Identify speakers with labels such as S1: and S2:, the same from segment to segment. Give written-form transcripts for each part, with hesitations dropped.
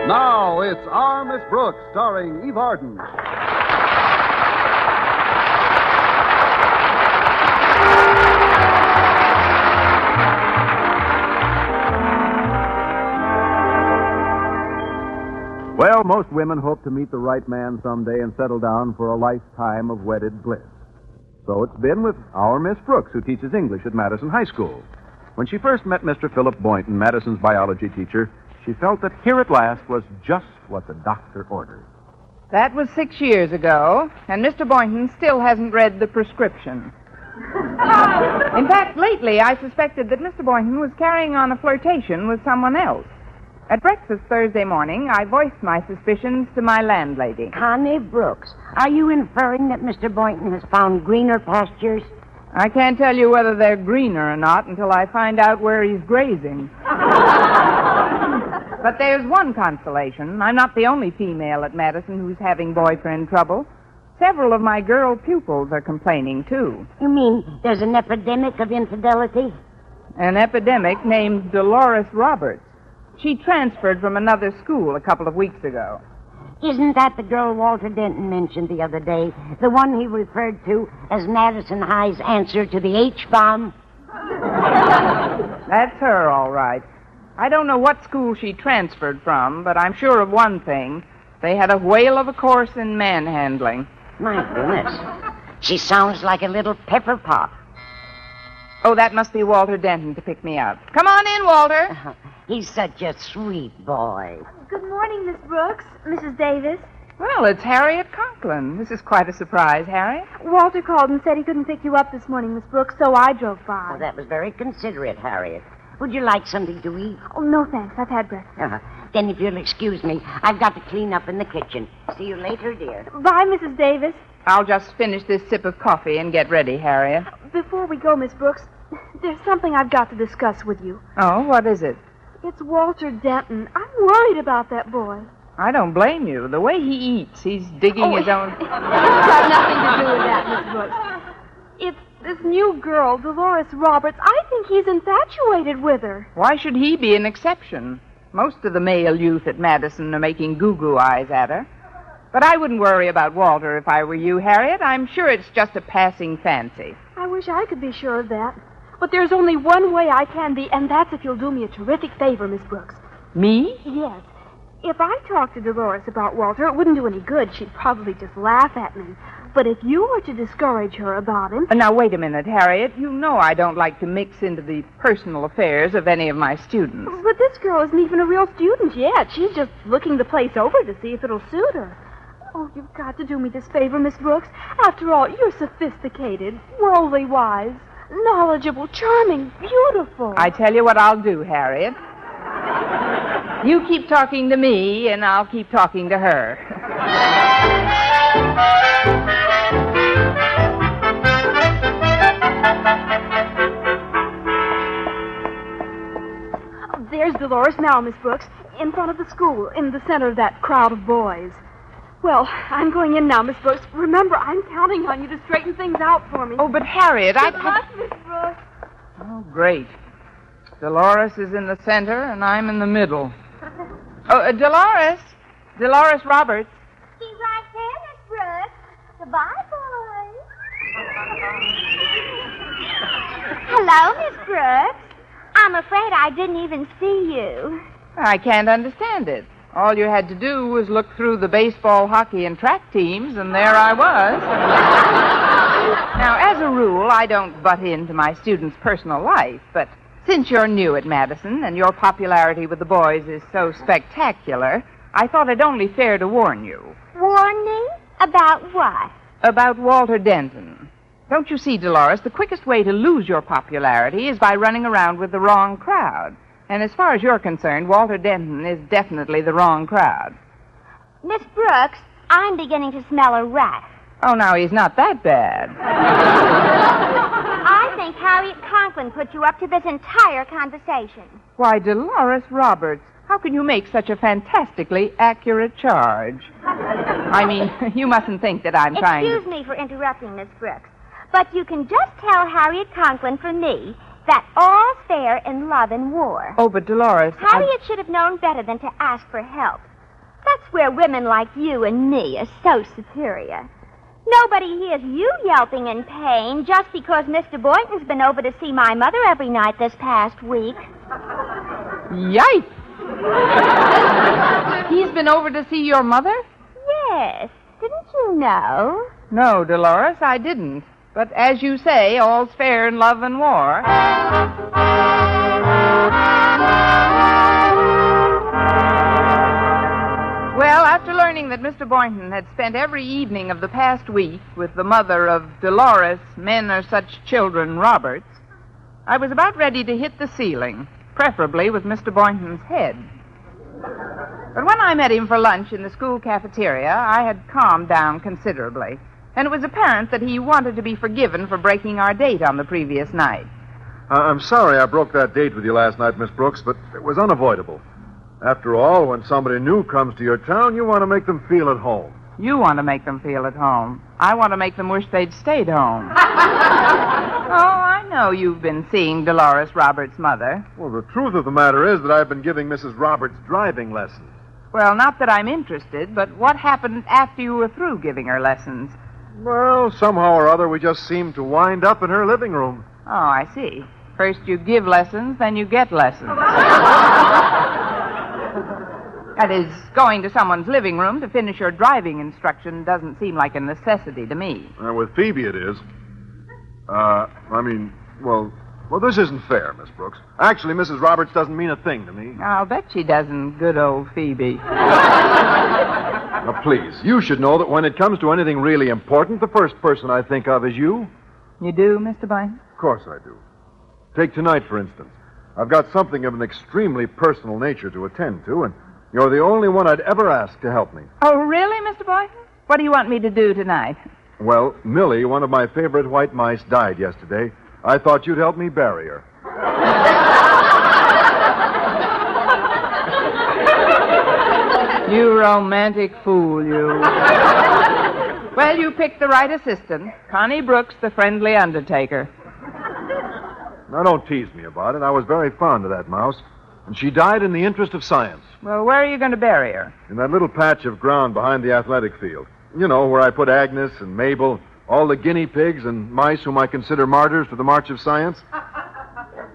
S1: Now it's Our Miss Brooks, starring Eve Arden. Well, most women hope to meet the right man someday and settle down for a lifetime of wedded bliss. So it's been with our Miss Brooks, who teaches English at Madison High School. When she first met Mr. Philip Boynton, Madison's biology teacher, she felt that here at last was just what the doctor ordered.
S2: That was 6 years ago, and Mr. Boynton still hasn't read the prescription. In fact, lately I suspected that Mr. Boynton was carrying on a flirtation with someone else. At breakfast Thursday morning, I voiced my suspicions to my landlady.
S3: Connie Brooks, are you inferring that Mr. Boynton has found greener pastures?
S2: I can't tell you whether they're greener or not until I find out where he's grazing. But there's one consolation. I'm not the only female at Madison who's having boyfriend trouble. Several of my girl pupils are complaining, too.
S3: You mean there's an epidemic of infidelity?
S2: An epidemic named Dolores Roberts. She transferred from another school a couple of weeks ago.
S3: Isn't that the girl Walter Denton mentioned the other day? The one he referred to as Madison High's answer to the H-bomb?
S2: That's her, all right. I don't know what school she transferred from, but I'm sure of one thing. They had a whale of a course in manhandling.
S3: My goodness. She sounds like a little pepper pot.
S2: Oh, that must be Walter Denton to pick me up. Come on in, Walter.
S3: He's such a sweet boy.
S4: Good morning, Miss Brooks. Mrs. Davis.
S2: Well, it's Harriet Conklin. This is quite a surprise, Harriet.
S4: Walter called and said he couldn't pick you up this morning, Miss Brooks, so I drove by.
S3: Oh, that was very considerate, Harriet. Would you like something to eat?
S4: Oh, no, thanks. I've had breakfast.
S3: Then if you'll excuse me, I've got to clean up in the kitchen. See you later, dear.
S4: Bye, Mrs. Davis.
S2: I'll just finish this sip of coffee and get ready, Harriet.
S4: Before we go, Miss Brooks, there's something I've got to discuss with you.
S2: Oh, what is it?
S4: It's Walter Denton. I'm worried about that boy.
S2: I don't blame you. The way he eats, he's digging his own...
S4: It's got nothing to do with that, Miss Brooks. It's this new girl, Dolores Roberts. I think he's infatuated with her.
S2: Why should he be an exception? Most of the male youth at Madison are making goo-goo eyes at her. But I wouldn't worry about Walter if I were you, Harriet. I'm sure it's just a passing fancy.
S4: I wish I could be sure of that. But there's only one way I can be, and that's if you'll do me a terrific favor, Miss Brooks.
S2: Me?
S4: Yes. If I talked to Dolores about Walter, it wouldn't do any good. She'd probably just laugh at me. But if you were to discourage her about him...
S2: Now, wait a minute, Harriet. You know I don't like to mix into the personal affairs of any of my students.
S4: But this girl isn't even a real student yet. She's just looking the place over to see if it'll suit her. Oh, you've got to do me this favor, Miss Brooks. After all, you're sophisticated, worldly wise, knowledgeable, charming, beautiful.
S2: I tell you what I'll do, Harriet. You keep talking to me, and I'll keep talking to her.
S4: There's Dolores now, Miss Brooks, in front of the school, in the center of that crowd of boys. Well, I'm going in now, Miss Brooks. Remember, I'm counting on you to straighten things out for me.
S2: Oh, but Harriet,
S4: Good luck, Miss Brooks.
S2: Oh, great. Dolores is in the center, and I'm in the middle. Oh, Dolores. Dolores Roberts.
S5: She's right there, Miss Brooks. Goodbye, boys. Hello, Miss Brooks. I'm afraid I didn't even see you.
S2: I can't understand it. All you had to do was look through the baseball, hockey, and track teams, and there I was. Now, as a rule, I don't butt into my students' personal life, but since you're new at Madison and your popularity with the boys is so spectacular, I thought it only fair to warn you.
S5: Warn me? About what?
S2: About Walter Denton. Don't you see, Dolores, the quickest way to lose your popularity is by running around with the wrong crowd. And as far as you're concerned, Walter Denton is definitely the wrong crowd.
S5: Miss Brooks, I'm beginning to smell a rat.
S2: Oh, now, he's not that bad.
S5: I think Harriet Conklin put you up to this entire conversation.
S2: Why, Dolores Roberts, how can you make such a fantastically accurate charge? I mean, you mustn't think that I'm trying to...
S5: Excuse me for interrupting, Miss Brooks, but you can just tell Harriet Conklin from me that all's fair in love and war.
S2: Oh, but Dolores...
S5: Harriet should have known better than to ask for help. That's where women like you and me are so superior. Nobody hears you yelping in pain just because Mr. Boynton's been over to see my mother every night this past week.
S2: Yikes! He's been over to see your mother?
S5: Yes. Didn't you know?
S2: No, Dolores, I didn't. But as you say, all's fair in love and war. Well, after learning that Mr. Boynton had spent every evening of the past week with the mother of Dolores, Men Are Such Children, Roberts, I was about ready to hit the ceiling, preferably with Mr. Boynton's head. But when I met him for lunch in the school cafeteria, I had calmed down considerably, and it was apparent that he wanted to be forgiven for breaking our date on the previous night.
S1: I'm sorry I broke that date with you last night, Miss Brooks, but it was unavoidable. After all, when somebody new comes to your town, you want to make them feel at home.
S2: You want to make them feel at home. I want to make them wish they'd stayed home. Oh, I know you've been seeing Dolores Roberts' mother.
S1: Well, the truth of the matter is that I've been giving Mrs. Roberts driving lessons.
S2: Well, not that I'm interested, but what happened after you were through giving her lessons?
S1: Well, somehow or other, we just seemed to wind up in her living room.
S2: Oh, I see. First you give lessons, then you get lessons. That is, going to someone's living room to finish your driving instruction doesn't seem like a necessity to me.
S1: With Phoebe it is. Well, this isn't fair, Miss Brooks. Actually, Mrs. Roberts doesn't mean a thing to me.
S2: I'll bet she doesn't, good old Phoebe.
S1: Now, please, you should know that when it comes to anything really important, the first person I think of is you.
S2: You do, Mr. Boynton?
S1: Of course I do. Take tonight, for instance. I've got something of an extremely personal nature to attend to, and you're the only one I'd ever ask to help me.
S2: Oh, really, Mr. Boynton? What do you want me to do tonight?
S1: Well, Millie, one of my favorite white mice, died yesterday. I thought you'd help me bury her.
S2: You romantic fool, you. Well, you picked the right assistant. Connie Brooks, the friendly undertaker.
S1: Now, don't tease me about it. I was very fond of that mouse. And she died in the interest of science.
S2: Well, where are you going to bury her?
S1: In that little patch of ground behind the athletic field. You know, where I put Agnes and Mabel, all the guinea pigs and mice whom I consider martyrs for the march of science.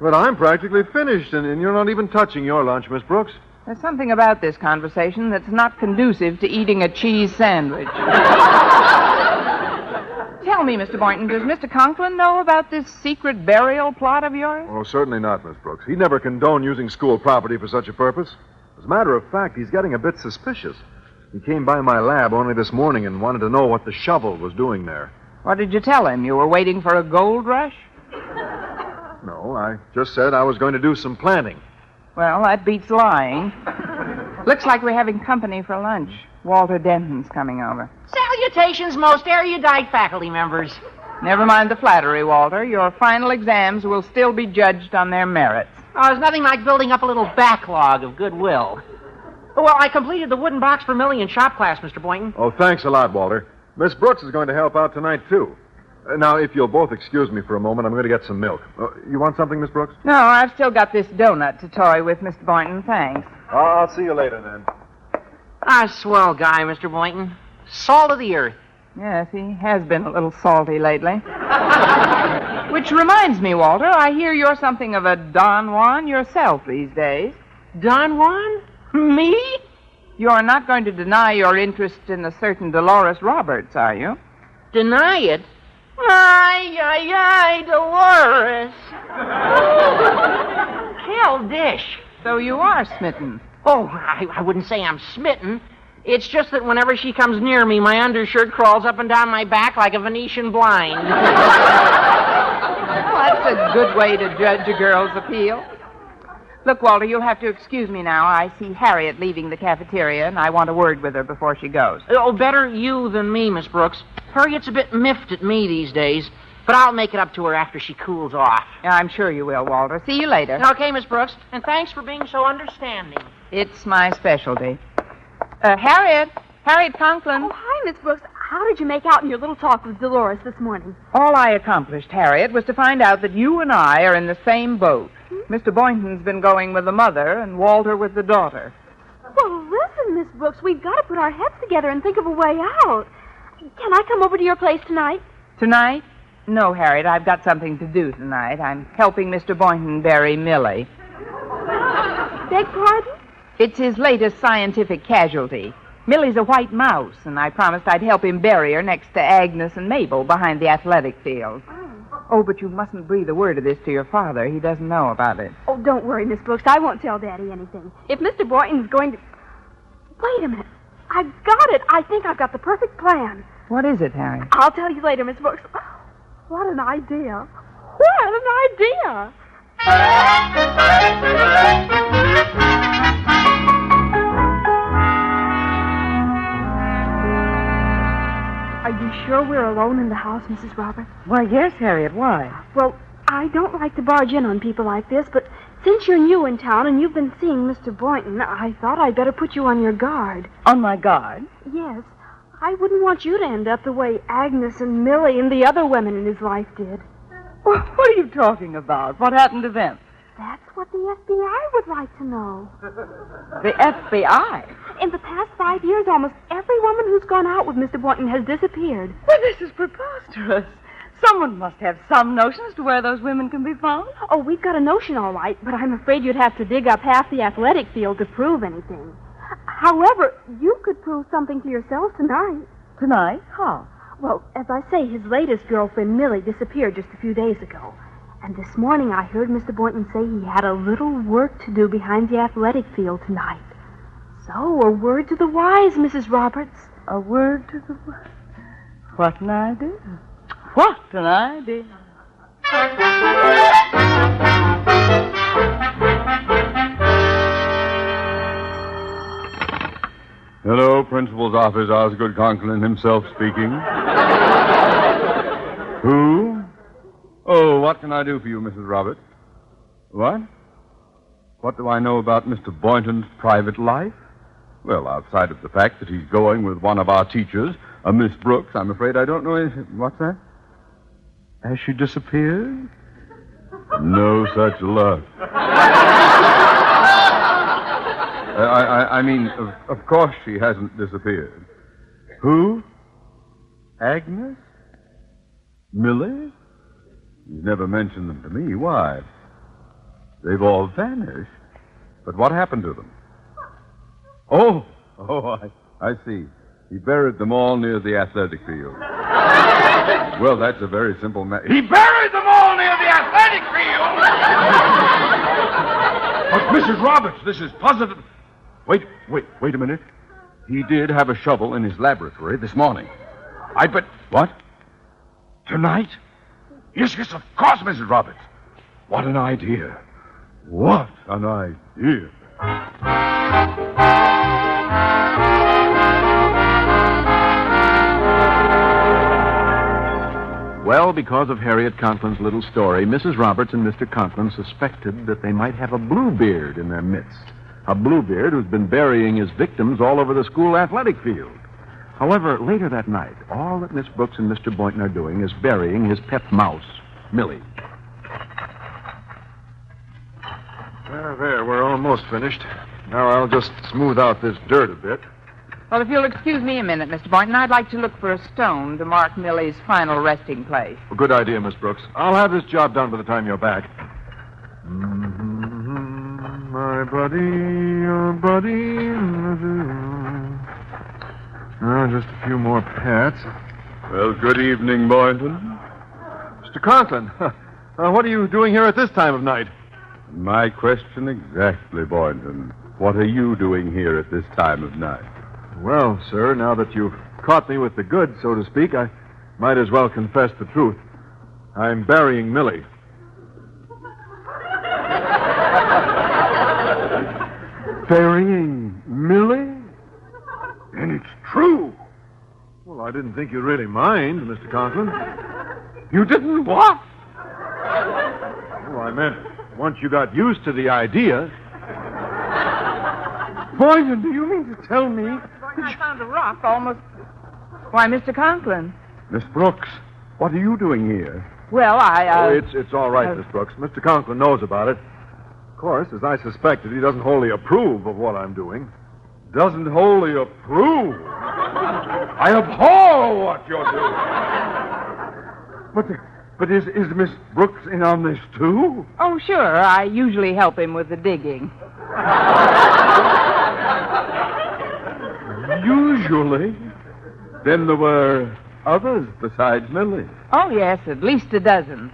S1: But I'm practically finished, and you're not even touching your lunch, Miss Brooks.
S2: There's something about this conversation that's not conducive to eating a cheese sandwich. Tell me, Mr. Boynton, does Mr. Conklin know about this secret burial plot of yours?
S1: Oh, certainly not, Miss Brooks. He'd never condone using school property for such a purpose. As a matter of fact, he's getting a bit suspicious. He came by my lab only this morning and wanted to know what the shovel was doing there.
S2: What did you tell him? You were waiting for a gold rush?
S1: No, I just said I was going to do some planting.
S2: Well, that beats lying. Looks like we're having company for lunch. Walter Denton's coming over.
S6: Salutations, most erudite faculty members.
S2: Never mind the flattery, Walter. Your final exams will still be judged on their merits.
S6: Oh, there's nothing like building up a little backlog of goodwill. Well, I completed the wooden box for Millie in shop class, Mr. Boynton.
S1: Oh, thanks a lot, Walter. Miss Brooks is going to help out tonight, too. Now, if you'll both excuse me for a moment, I'm going to get some milk. You want something, Miss Brooks?
S2: No, I've still got this donut to toy with, Mr. Boynton. Thanks.
S1: I'll see you later, then.
S6: Swell guy, Mr. Boynton. Salt of the earth.
S2: Yes, he has been a little salty lately. Which reminds me, Walter, I hear you're something of a Don Juan yourself these days.
S6: Don Juan? Me?
S2: You're not going to deny your interest in a certain Dolores Roberts, are you?
S6: Deny it? Ay, Dolores. Hell dish.
S2: So you are smitten.
S6: Oh, I wouldn't say I'm smitten. It's just that whenever she comes near me, my undershirt crawls up and down my back like a Venetian blind.
S2: Well, that's a good way to judge a girl's appeal. Look, Walter, you'll have to excuse me now. I see Harriet leaving the cafeteria, and I want a word with her before she goes.
S6: Oh, better you than me, Miss Brooks. Harriet's a bit miffed at me these days, but I'll make it up to her after she cools off.
S2: Yeah, I'm sure you will, Walter. See you later.
S6: Okay, Miss Brooks, and thanks for being so understanding.
S2: It's my specialty. Harriet Conklin.
S4: Oh, hi, Miss Brooks. How did you make out in your little talk with Dolores this morning?
S2: All I accomplished, Harriet, was to find out that you and I are in the same boat. Mr. Boynton's been going with the mother and Walter with the daughter.
S4: Well, listen, Miss Brooks, we've got to put our heads together and think of a way out. Can I come over to your place tonight?
S2: Tonight? No, Harriet, I've got something to do tonight. I'm helping Mr. Boynton bury Millie.
S4: Beg pardon?
S2: It's his latest scientific casualty. Millie's a white mouse, and I promised I'd help him bury her next to Agnes and Mabel behind the athletic field. Oh, but you mustn't breathe a word of this to your father. He doesn't know about it.
S4: Oh, don't worry, Miss Brooks. I won't tell Daddy anything. If Mr. Boynton's going to... Wait a minute. I've got it. I think I've got the perfect plan.
S2: What is it, Harriet?
S4: I'll tell you later, Miss Brooks. What an idea. What an idea. Are you sure we're alone in the house, Mrs. Roberts?
S2: Why, yes, Harriet. Why?
S4: Well, I don't like to barge in on people like this, but since you're new in town and you've been seeing Mr. Boynton, I thought I'd better put you on your guard.
S2: On my guard?
S4: Yes. I wouldn't want you to end up the way Agnes and Millie and the other women in his life did.
S2: What are you talking about? What happened to them?
S4: That's what the FBI would like to know.
S2: The FBI?
S4: In the past 5 years, almost every woman who's gone out with Mr. Boynton has disappeared.
S2: Well, this is preposterous. Someone must have some notion as to where those women can be found.
S4: Oh, we've got a notion, all right, but I'm afraid you'd have to dig up half the athletic field to prove anything. However, you could prove something to yourself tonight.
S2: Tonight? How?
S4: Well, as I say, his latest girlfriend, Millie, disappeared just a few days ago. And this morning I heard Mr. Boynton say he had a little work to do behind the athletic field tonight. So, a word to the wise, Mrs. Roberts.
S2: A word to the wise? What an idea. What an idea.
S7: Hello, Principal's office. Osgood Conklin himself speaking. Who? Oh, what can I do for you, Mrs. Roberts? What? What do I know about Mr. Boynton's private life? Well, outside of the fact that he's going with one of our teachers, a Miss Brooks, I'm afraid I don't know anything. What's that? Has she disappeared? No such luck. I mean, of course she hasn't disappeared. Who? Agnes? Millie? You never mentioned them to me. Why? They've all vanished. But what happened to them? Oh, I see. He buried them all near the athletic field. Well, that's a very simple matter. He buried them all near the athletic field! But, Mrs. Roberts, this is positive. Wait a minute. He did have a shovel in his laboratory this morning. I bet... What? Tonight? Yes, of course, Mrs. Roberts. What an idea. What an idea.
S1: Well, because of Harriet Conklin's little story, Mrs. Roberts and Mr. Conklin suspected that they might have a Bluebeard in their midst. A Bluebeard who's been burying his victims all over the school athletic field. However, later that night, all that Miss Brooks and Mr. Boynton are doing is burying his pet mouse, Millie.
S8: There, we're almost finished. Now I'll just smooth out this dirt a bit.
S2: Well, if you'll excuse me a minute, Mr. Boynton, I'd like to look for a stone to mark Millie's final resting place.
S8: Well, good idea, Miss Brooks. I'll have this job done by the time you're back. My buddy, your buddy. Just a few more pats.
S7: Well, good evening, Boynton.
S8: Mr. Conklin, what are you doing here at this time of night?
S7: My question exactly, Boynton. What are you doing here at this time of night?
S8: Well, sir, now that you've caught me with the goods, so to speak, I might as well confess the truth. I'm burying Millie. Burying Millie? And it's true. Well, I didn't think you'd really mind, Mr. Conklin.
S7: You didn't what?
S8: Well, I meant once you got used to the idea. Boynton, do you mean to tell me?
S2: I found a rock almost... Why, Mr. Conklin.
S7: Miss Brooks, what are you doing here?
S2: Well,
S8: It's all right, Miss Brooks. Mr. Conklin knows about it. Of course, as I suspected, he doesn't wholly approve of what I'm doing.
S7: doesn't wholly approve. I abhor what you're doing. But is Miss Brooks in on this, too?
S2: Oh, sure. I usually help him with the digging.
S7: Usually? Then there were others besides Millie.
S2: Oh, yes, at least a dozen.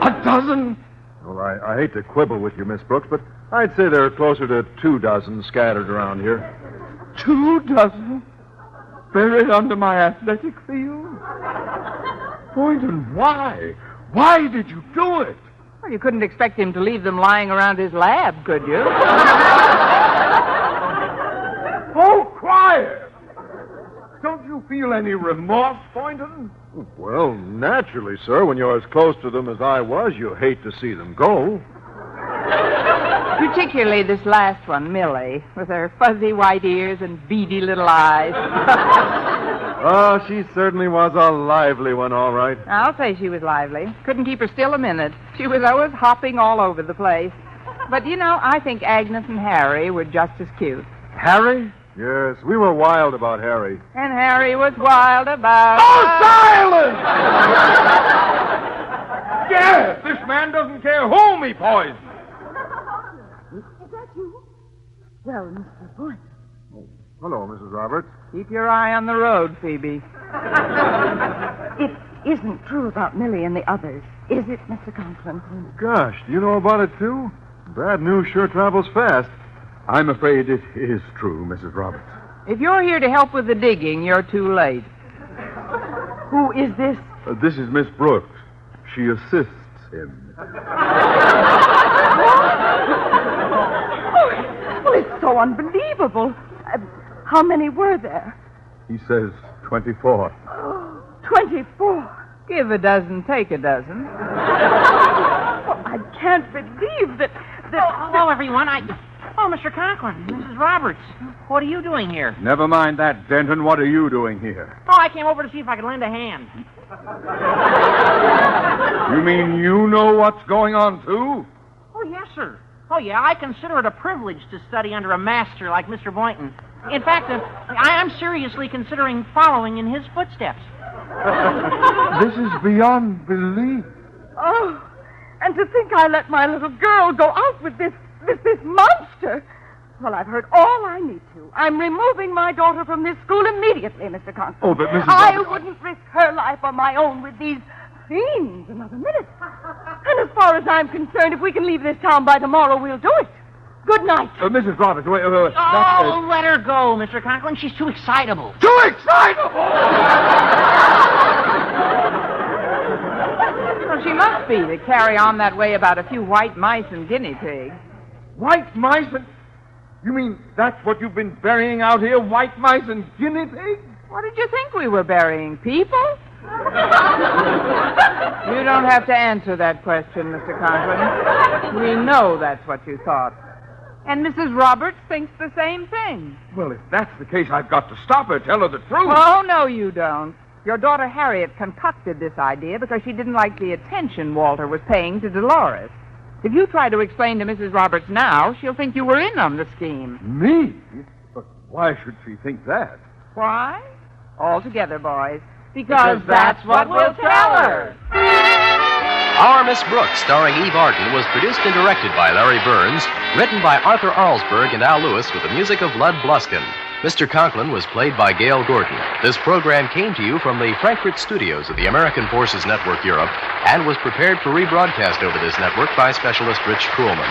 S7: A dozen?
S8: Well, I hate to quibble with you, Miss Brooks, but I'd say there are closer to 2 dozen scattered around here.
S7: 2 dozen? Buried under my athletic field? Boynton, why? Why did you do it?
S2: Well, you couldn't expect him to leave them lying around his lab, could you?
S7: Oh, quiet! Don't you feel any remorse, Boynton?
S8: Well, naturally, sir. When you're as close to them as I was, you hate to see them go.
S2: Particularly this last one, Millie, with her fuzzy white ears and beady little eyes.
S8: Oh, she certainly was a lively one, all right.
S2: I'll say she was lively. Couldn't keep her still a minute. She was always hopping all over the place. But, I think Agnes and Harry were just as cute.
S8: Harry? Yes, we were wild about Harry.
S2: And Harry was wild about...
S7: Oh, silence! Yes, this man doesn't care whom he poisons.
S3: Is that you? Well, Mr. Boynton.
S8: Hello, Mrs. Roberts.
S2: Keep your eye on the road, Phoebe.
S3: It isn't true about Millie and the others, is it, Mr. Conklin?
S8: Gosh, do you know about it, too? Bad news sure travels fast.
S7: I'm afraid it is true, Mrs. Roberts.
S2: If you're here to help with the digging, you're too late.
S3: Who is this?
S8: This is Miss Brooks. She assists him.
S3: Oh, it's so unbelievable. How many were there?
S8: He says 24.
S3: 24.
S2: Give a dozen, take a dozen.
S3: Oh, I can't believe that...
S6: Hello, everyone. Oh, Mr. Conklin, Mrs. Roberts. What are you doing here?
S7: Never mind that, Denton. What are you doing here?
S6: Oh, I came over to see if I could lend a hand.
S7: You mean you know what's going on, too?
S6: Oh, yes, sir. Oh, yeah, I consider it a privilege to study under a master like Mr. Boynton. In fact, I am seriously considering following in his footsteps.
S7: This is beyond belief.
S3: Oh, and to think I let my little girl go out with this monster. Well, I've heard all I need to. I'm removing my daughter from this school immediately, Mr. Conklin.
S7: Oh, but Mrs.
S3: I
S7: Roberts...
S3: wouldn't risk her life or my own with these fiends another minute. And as far as I'm concerned, if we can leave this town by tomorrow, we'll do it. Good night.
S7: Mrs. Roberts, wait.
S6: Oh, let her go, Mr. Conklin. She's too excitable.
S7: Too excitable!
S2: Well, she must be to carry on that way about a few white mice and guinea pigs.
S7: White mice and... You mean that's what you've been burying out here? White mice and guinea pigs?
S2: What did you think we were burying? People? You don't have to answer that question, Mr. Conklin. We know that's what you thought. And Mrs. Roberts thinks the same thing.
S7: Well, if that's the case, I've got to stop her, tell her the truth.
S2: Oh, no, you don't. Your daughter Harriet concocted this idea because she didn't like the attention Walter was paying to Dolores. If you try to explain to Mrs. Roberts now, she'll think you were in on the scheme.
S7: Me? But why should she think that?
S2: Why? All together, boys. Because that's what we'll tell her.
S9: Our Miss Brooks, starring Eve Arden, was produced and directed by Larry Burns, written by Arthur Arlsberg and Al Lewis with the music of Lud Bluskin. Mr. Conklin was played by Gail Gordon. This program came to you from the Frankfurt studios of the American Forces Network Europe and was prepared for rebroadcast over this network by specialist Rich Kuhlman.